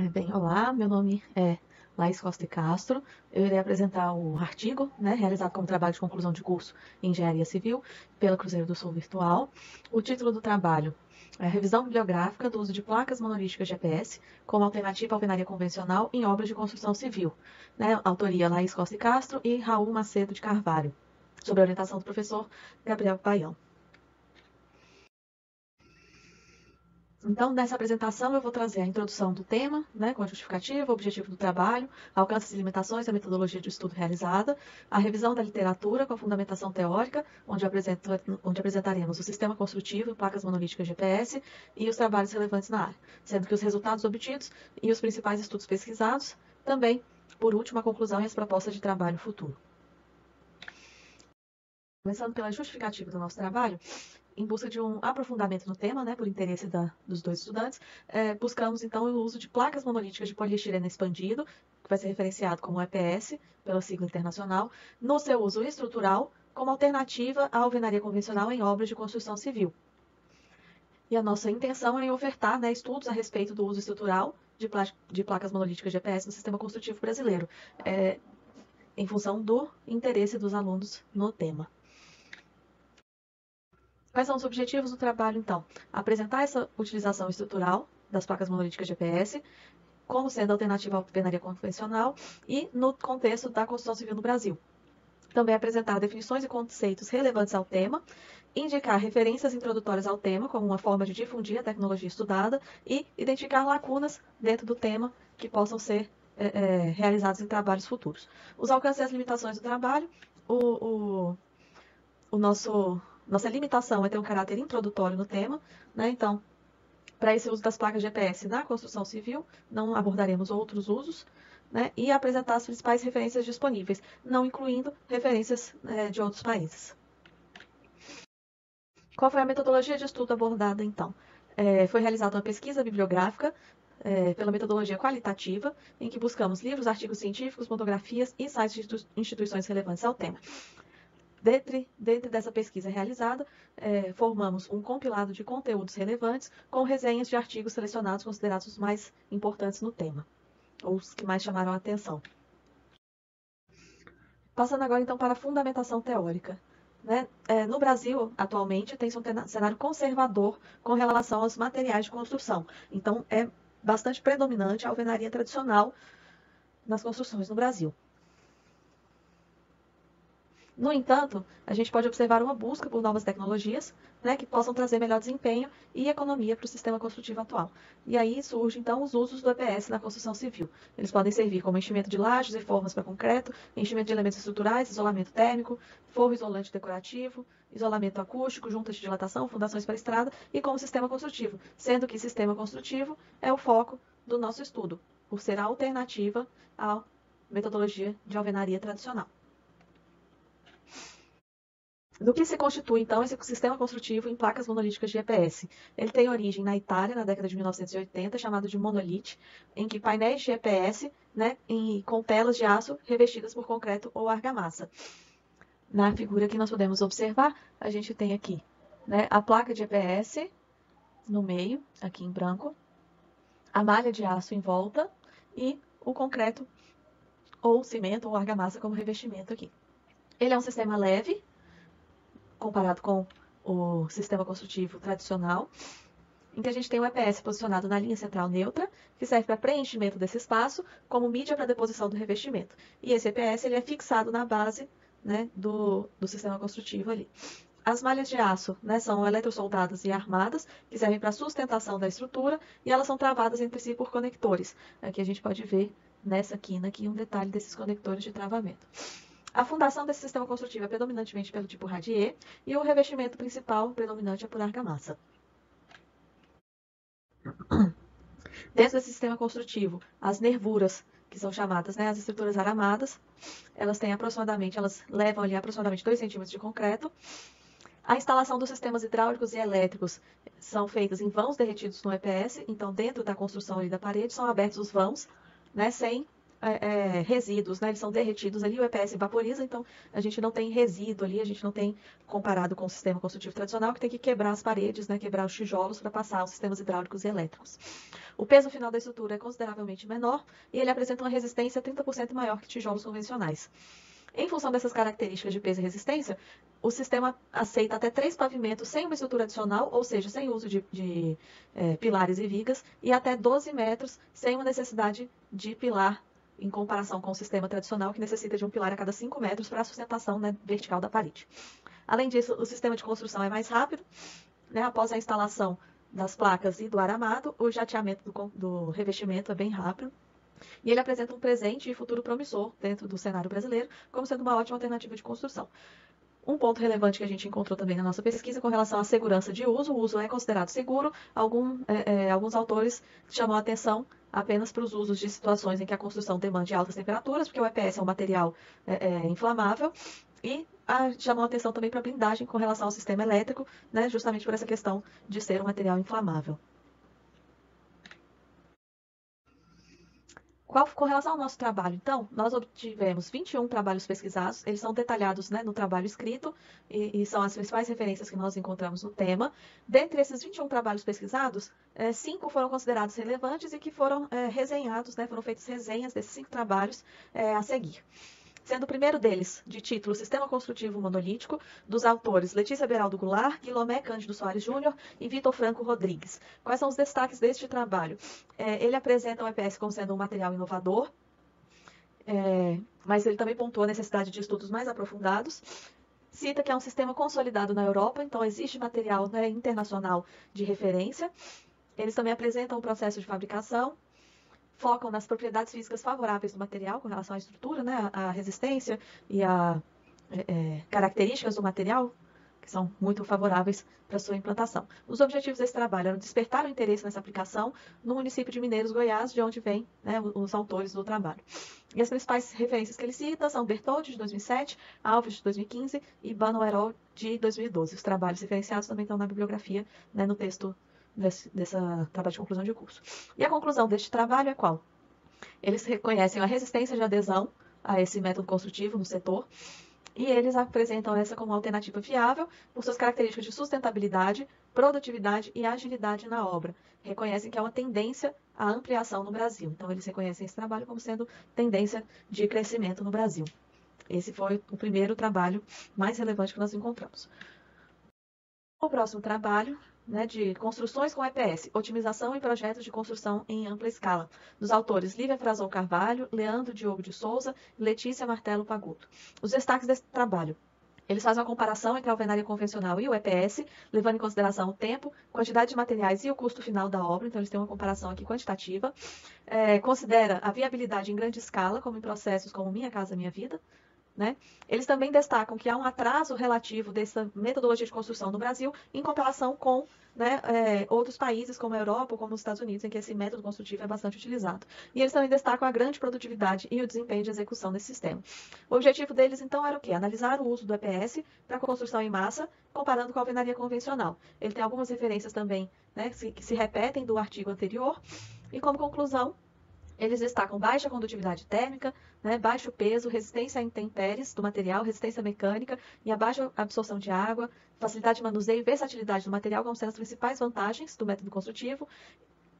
Bem, olá, meu nome é Laís Costa e Castro. Eu irei apresentar o artigo, realizado como trabalho de conclusão de curso em Engenharia Civil pela Cruzeiro do Sul Virtual. O título do trabalho é Revisão bibliográfica do uso de placas monolíticas GPS como alternativa à alvenaria convencional em obras de construção civil. Autoria Laís Costa e Castro e Raul Macedo de Carvalho, sob a orientação do professor Gabriel Paião. Então, nessa apresentação, eu vou trazer a introdução do tema, com a justificativa, o objetivo do trabalho, alcances e limitações da metodologia de estudo realizada, a revisão da literatura com a fundamentação teórica, onde apresentaremos o sistema construtivo, placas monolíticas GPS e os trabalhos relevantes na área, sendo que os resultados obtidos e os principais estudos pesquisados, também, por último, a conclusão e as propostas de trabalho futuro. Começando pela justificativa do nosso trabalho, em busca de um aprofundamento no tema, por interesse dos dois estudantes, buscamos então o uso de placas monolíticas de poliestireno expandido, que vai ser referenciado como EPS, pela sigla internacional, no seu uso estrutural, como alternativa à alvenaria convencional em obras de construção civil. E a nossa intenção é ofertar estudos a respeito do uso estrutural de placas monolíticas de EPS no sistema construtivo brasileiro, em função do interesse dos alunos no tema. Quais são os objetivos do trabalho, então? Apresentar essa utilização estrutural das placas monolíticas GPS como sendo alternativa à alvenaria convencional e no contexto da construção civil no Brasil. Também apresentar definições e conceitos relevantes ao tema, indicar referências introdutórias ao tema como uma forma de difundir a tecnologia estudada e identificar lacunas dentro do tema que possam ser realizados em trabalhos futuros. Os alcances e as limitações do trabalho, nossa limitação é ter um caráter introdutório no tema, então, para esse uso das placas GPS na construção civil, não abordaremos outros usos, e apresentar as principais referências disponíveis, não incluindo referências de outros países. Qual foi a metodologia de estudo abordada, então? Foi realizada uma pesquisa bibliográfica pela metodologia qualitativa, em que buscamos livros, artigos científicos, monografias e sites de instituições relevantes ao tema. Dentro dessa pesquisa realizada, formamos um compilado de conteúdos relevantes com resenhas de artigos selecionados considerados os mais importantes no tema, ou os que mais chamaram a atenção. Passando agora, então, para a fundamentação teórica. No Brasil, atualmente, tem-se um cenário conservador com relação aos materiais de construção. Então, é bastante predominante a alvenaria tradicional nas construções no Brasil. No entanto, a gente pode observar uma busca por novas tecnologias que possam trazer melhor desempenho e economia para o sistema construtivo atual. E aí surgem, então, os usos do EPS na construção civil. Eles podem servir como enchimento de lajes e formas para concreto, enchimento de elementos estruturais, isolamento térmico, forro isolante decorativo, isolamento acústico, juntas de dilatação, fundações para estrada e como sistema construtivo, sendo que sistema construtivo é o foco do nosso estudo, por ser a alternativa à metodologia de alvenaria tradicional. Do que se constitui, então, esse sistema construtivo em placas monolíticas de EPS? Ele tem origem na Itália, na década de 1980, chamado de monolite, em que painéis de EPS, com telas de aço revestidas por concreto ou argamassa. Na figura que nós podemos observar, a gente tem aqui a placa de EPS no meio, aqui em branco, a malha de aço em volta e o concreto ou cimento ou argamassa como revestimento aqui. Ele é um sistema leve, comparado com o sistema construtivo tradicional, em que a gente tem o EPS posicionado na linha central neutra, que serve para preenchimento desse espaço, como mídia para deposição do revestimento. E esse EPS ele é fixado na base do sistema construtivo ali. As malhas de aço são eletrosoldadas e armadas, que servem para a sustentação da estrutura, e elas são travadas entre si por conectores. Aqui a gente pode ver nessa quina aqui um detalhe desses conectores de travamento. A fundação desse sistema construtivo é predominantemente pelo tipo radier e o revestimento principal predominante é por argamassa. Dentro desse sistema construtivo, as nervuras, que são chamadas as estruturas aramadas, elas levam ali aproximadamente 2 centímetros de concreto. A instalação dos sistemas hidráulicos e elétricos são feitas em vãos derretidos no EPS, então dentro da construção ali da parede são abertos os vãos, sem resíduos, eles são derretidos ali, o EPS vaporiza, então a gente não tem resíduo ali, a gente não tem, comparado com o sistema construtivo tradicional, que tem que quebrar as paredes, quebrar os tijolos para passar os sistemas hidráulicos e elétricos. O peso final da estrutura é consideravelmente menor e ele apresenta uma resistência 30% maior que tijolos convencionais. Em função dessas características de peso e resistência, o sistema aceita até 3 pavimentos sem uma estrutura adicional, ou seja, sem uso de pilares e vigas, e até 12 metros sem uma necessidade de pilar, em comparação com o sistema tradicional, que necessita de um pilar a cada 5 metros para a sustentação, né, vertical da parede. Além disso, o sistema de construção é mais rápido, né, após a instalação das placas e do aramado, o jateamento do revestimento é bem rápido. E ele apresenta um presente e futuro promissor dentro do cenário brasileiro, como sendo uma ótima alternativa de construção. Um ponto relevante que a gente encontrou também na nossa pesquisa com relação à segurança de uso. O uso é considerado seguro. Alguns autores chamam a atenção apenas para os usos de situações em que a construção demande altas temperaturas, porque o EPS é um material inflamável. E chamou a atenção também para a blindagem com relação ao sistema elétrico, né, justamente por essa questão de ser um material inflamável. Com relação ao nosso trabalho, então, nós obtivemos 21 trabalhos pesquisados, eles são detalhados, né, no trabalho escrito e são as principais referências que nós encontramos no tema. Dentre esses 21 trabalhos pesquisados, 5 foram considerados relevantes e que foram resenhados, né, foram feitas resenhas desses 5 trabalhos a seguir. Sendo o primeiro deles, de título Sistema Construtivo Monolítico, dos autores Letícia Beraldo Goulart, Guilomé Cândido Soares Júnior e Vitor Franco Rodrigues. Quais são os destaques deste trabalho? Ele apresenta o EPS como sendo um material inovador, mas ele também pontua a necessidade de estudos mais aprofundados. Cita que é um sistema consolidado na Europa, então existe material, né, internacional de referência. Eles também apresentam o processo de fabricação, focam nas propriedades físicas favoráveis do material com relação à estrutura, né, a resistência e a características do material, que são muito favoráveis para a sua implantação. Os objetivos desse trabalho eram despertar o interesse nessa aplicação no município de Mineiros, Goiás, de onde vêm, né, os autores do trabalho. E as principais referências que ele cita são Bertoldi, de 2007, Alves, de 2015 e Banoerol, de 2012. Os trabalhos referenciados também estão na bibliografia, né, no texto dessa trabalho de conclusão de curso. E a conclusão deste trabalho é qual? Eles reconhecem a resistência de adesão a esse método construtivo no setor e eles apresentam essa como uma alternativa viável por suas características de sustentabilidade, produtividade e agilidade na obra. Reconhecem que há uma tendência à ampliação no Brasil. Então, eles reconhecem esse trabalho como sendo tendência de crescimento no Brasil. Esse foi o primeiro trabalho mais relevante que nós encontramos. O próximo trabalho, né, de construções com EPS, otimização e projetos de construção em ampla escala, dos autores Lívia Frazão Carvalho, Leandro Diogo de Souza e Letícia Martelo Paguto. Os destaques desse trabalho. Eles fazem uma comparação entre a alvenaria convencional e o EPS, levando em consideração o tempo, quantidade de materiais e o custo final da obra. Então, eles têm uma comparação aqui quantitativa. Considera a viabilidade em grande escala, como em processos como Minha Casa Minha Vida. Né? Eles também destacam que há um atraso relativo dessa metodologia de construção no Brasil em comparação com, né, outros países como a Europa ou como os Estados Unidos, em que esse método construtivo é bastante utilizado. E eles também destacam a grande produtividade e o desempenho de execução desse sistema. O objetivo deles, então, era o quê? Analisar o uso do EPS para construção em massa, comparando com a alvenaria convencional. Ele tem algumas referências também, né, que se repetem do artigo anterior. E como conclusão, eles destacam baixa condutividade térmica, né, baixo peso, resistência a intempéries do material, resistência mecânica e a baixa absorção de água, facilidade de manuseio e versatilidade do material como sendo as principais vantagens do método construtivo.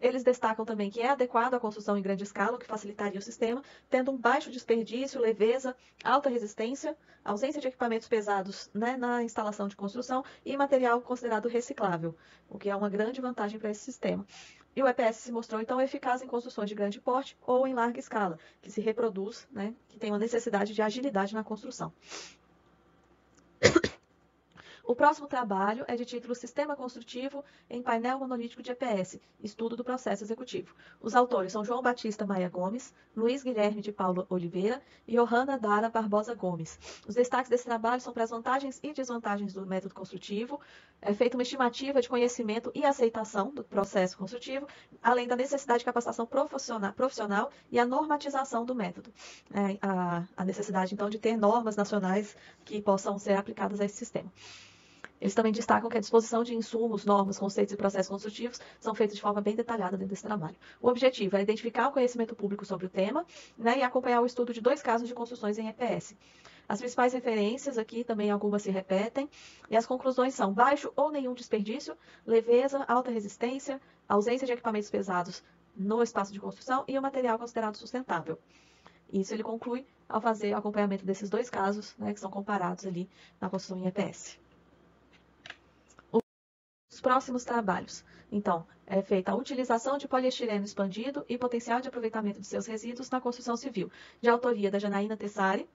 Eles destacam também que é adequado à construção em grande escala, o que facilitaria o sistema, tendo um baixo desperdício, leveza, alta resistência, ausência de equipamentos pesados, né, na instalação de construção e material considerado reciclável, o que é uma grande vantagem para esse sistema. E o EPS se mostrou, então, eficaz em construções de grande porte ou em larga escala, que se reproduz, né, que tem uma necessidade de agilidade na construção. O próximo trabalho é de título Sistema Construtivo em Painel Monolítico de EPS, Estudo do Processo Executivo. Os autores são João Batista Maia Gomes, Luiz Guilherme de Paula Oliveira e Johanna Dara Barbosa Gomes. Os destaques desse trabalho são para as vantagens e desvantagens do método construtivo, é feita uma estimativa de conhecimento e aceitação do processo construtivo, além da necessidade de capacitação profissional e a normatização do método. A necessidade, então, de ter normas nacionais que possam ser aplicadas a esse sistema. Eles também destacam que a disposição de insumos, normas, conceitos e processos construtivos são feitos de forma bem detalhada dentro desse trabalho. O objetivo é identificar o conhecimento público sobre o tema, né, e acompanhar o estudo de 2 casos de construções em EPS. As principais referências aqui também algumas se repetem, e as conclusões são baixo ou nenhum desperdício, leveza, alta resistência, ausência de equipamentos pesados no espaço de construção e o material considerado sustentável. Isso ele conclui ao fazer o acompanhamento desses dois casos, né, que são comparados ali na construção em EPS. Os próximos trabalhos. Então, é feita a utilização de poliestireno expandido e potencial de aproveitamento de seus resíduos na construção civil, de autoria da Janaína Tessari,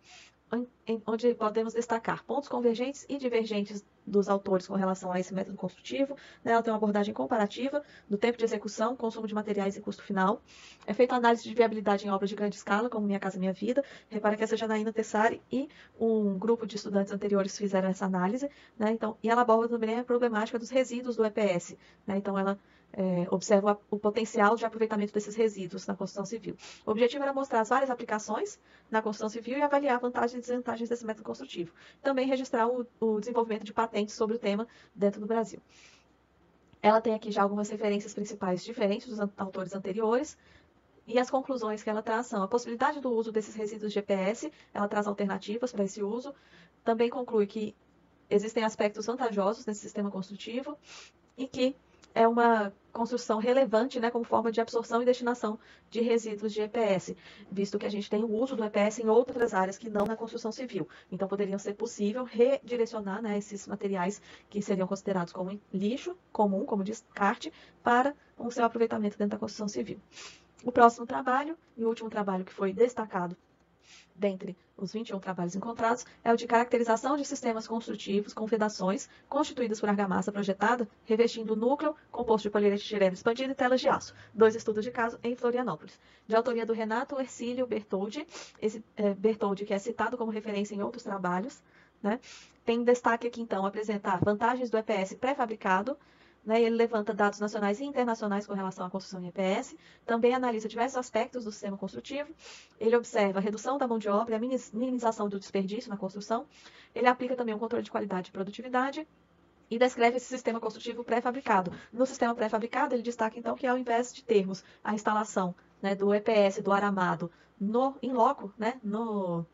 onde podemos destacar pontos convergentes e divergentes dos autores com relação a esse método construtivo. Ela tem uma abordagem comparativa do tempo de execução, consumo de materiais e custo final. É feita análise de viabilidade em obras de grande escala, como Minha Casa Minha Vida. Repara que essa Janaína Tessari e um grupo de estudantes anteriores fizeram essa análise, né? Então, e ela aborda também a problemática dos resíduos do EPS, né? Então, ela observa o potencial de aproveitamento desses resíduos na construção civil. O objetivo era mostrar as várias aplicações na construção civil e avaliar vantagens e desvantagens desse método construtivo. Também registrar o desenvolvimento de patentes sobre o tema dentro do Brasil. Ela tem aqui já algumas referências principais diferentes dos autores anteriores, e as conclusões que ela traz são a possibilidade do uso desses resíduos de EPS, ela traz alternativas para esse uso, também conclui que existem aspectos vantajosos nesse sistema construtivo e que é uma construção relevante, né, como forma de absorção e destinação de resíduos de EPS, visto que a gente tem o uso do EPS em outras áreas que não na construção civil. Então, poderia ser possível redirecionar, né, esses materiais que seriam considerados como lixo comum, como descarte, para o seu aproveitamento dentro da construção civil. O próximo trabalho, e o último trabalho que foi destacado dentre os 21 trabalhos encontrados, é o de caracterização de sistemas construtivos com vedações constituídas por argamassa projetada, revestindo o núcleo composto de polietileno expandido e telas de aço. 2 estudos de caso em Florianópolis. De autoria do Renato Ercílio Bertoldi, Bertoldi que é citado como referência em outros trabalhos, né? Tem destaque aqui, então, apresentar vantagens do EPS pré-fabricado, né? Ele levanta dados nacionais e internacionais com relação à construção em EPS, também analisa diversos aspectos do sistema construtivo, ele observa a redução da mão de obra e a minimização do desperdício na construção, ele aplica também um controle de qualidade e produtividade, e descreve esse sistema construtivo pré-fabricado. No sistema pré-fabricado, ele destaca, então, que ao invés de termos a instalação, né, do EPS, do aramado, in loco, né, no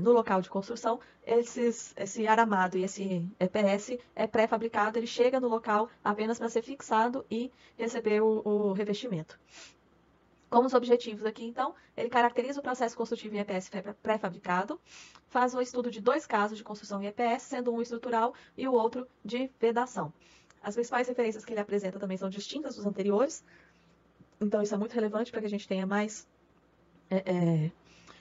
local de construção, esse aramado e esse EPS é pré-fabricado, ele chega no local apenas para ser fixado e receber o revestimento. Como os objetivos aqui, então, ele caracteriza o processo construtivo em EPS pré-fabricado, faz um estudo de 2 casos de construção em EPS, sendo um estrutural e o outro de vedação. As principais referências que ele apresenta também são distintas dos anteriores, então isso é muito relevante para que a gente tenha mais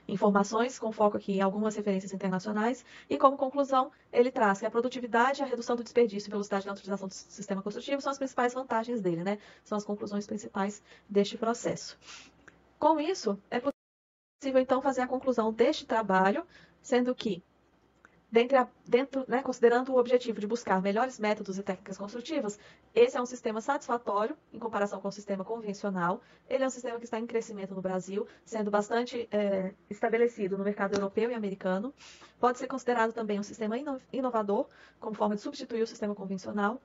informações, com foco aqui em algumas referências internacionais, e como conclusão, ele traz que a produtividade, a redução do desperdício e velocidade na utilização do sistema construtivo são as principais vantagens dele, né? São as conclusões principais deste processo. Com isso, é possível, então, fazer a conclusão deste trabalho, sendo que, considerando o objetivo de buscar melhores métodos e técnicas construtivas, esse é um sistema satisfatório em comparação com o sistema convencional. Ele é um sistema que está em crescimento no Brasil, sendo bastante estabelecido no mercado europeu e americano. Pode ser considerado também um sistema inovador, como forma de substituir o sistema convencional.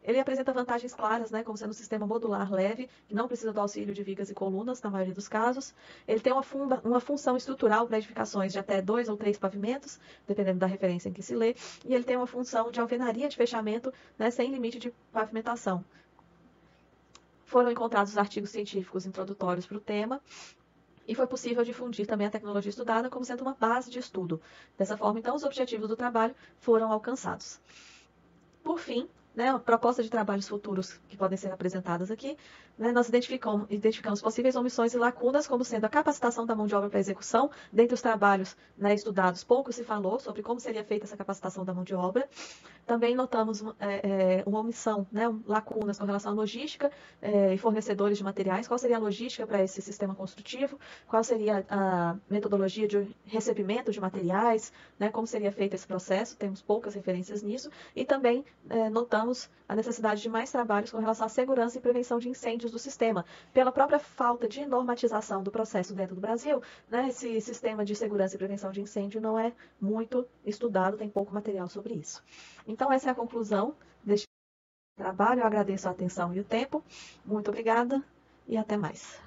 Ele apresenta vantagens claras, né, como sendo um sistema modular leve, que não precisa do auxílio de vigas e colunas, na maioria dos casos. Ele tem uma função estrutural para edificações de até 2 ou 3 pavimentos, dependendo da referência em que se lê. E ele tem uma função de alvenaria de fechamento, né, sem limite de pavimentação. Foram encontrados artigos científicos introdutórios para o tema, e foi possível difundir também a tecnologia estudada como sendo uma base de estudo. Dessa forma, então, os objetivos do trabalho foram alcançados. Por fim, né, a proposta de trabalhos futuros que podem ser apresentadas aqui, né, nós identificamos possíveis omissões e lacunas, como sendo a capacitação da mão de obra para execução. Dentre os trabalhos, né, estudados, pouco se falou sobre como seria feita essa capacitação da mão de obra. Também notamos uma omissão, né, lacunas com relação à logística e fornecedores de materiais. Qual seria a logística para esse sistema construtivo? Qual seria a metodologia de recebimento de materiais? Né, como seria feito esse processo? Temos poucas referências nisso. E também notamos a necessidade de mais trabalhos com relação à segurança e prevenção de incêndios do sistema. Pela própria falta de normatização do processo dentro do Brasil, né, esse sistema de segurança e prevenção de incêndio não é muito estudado, tem pouco material sobre isso. Então, essa é a conclusão deste trabalho. Eu agradeço a atenção e o tempo. Muito obrigada e até mais.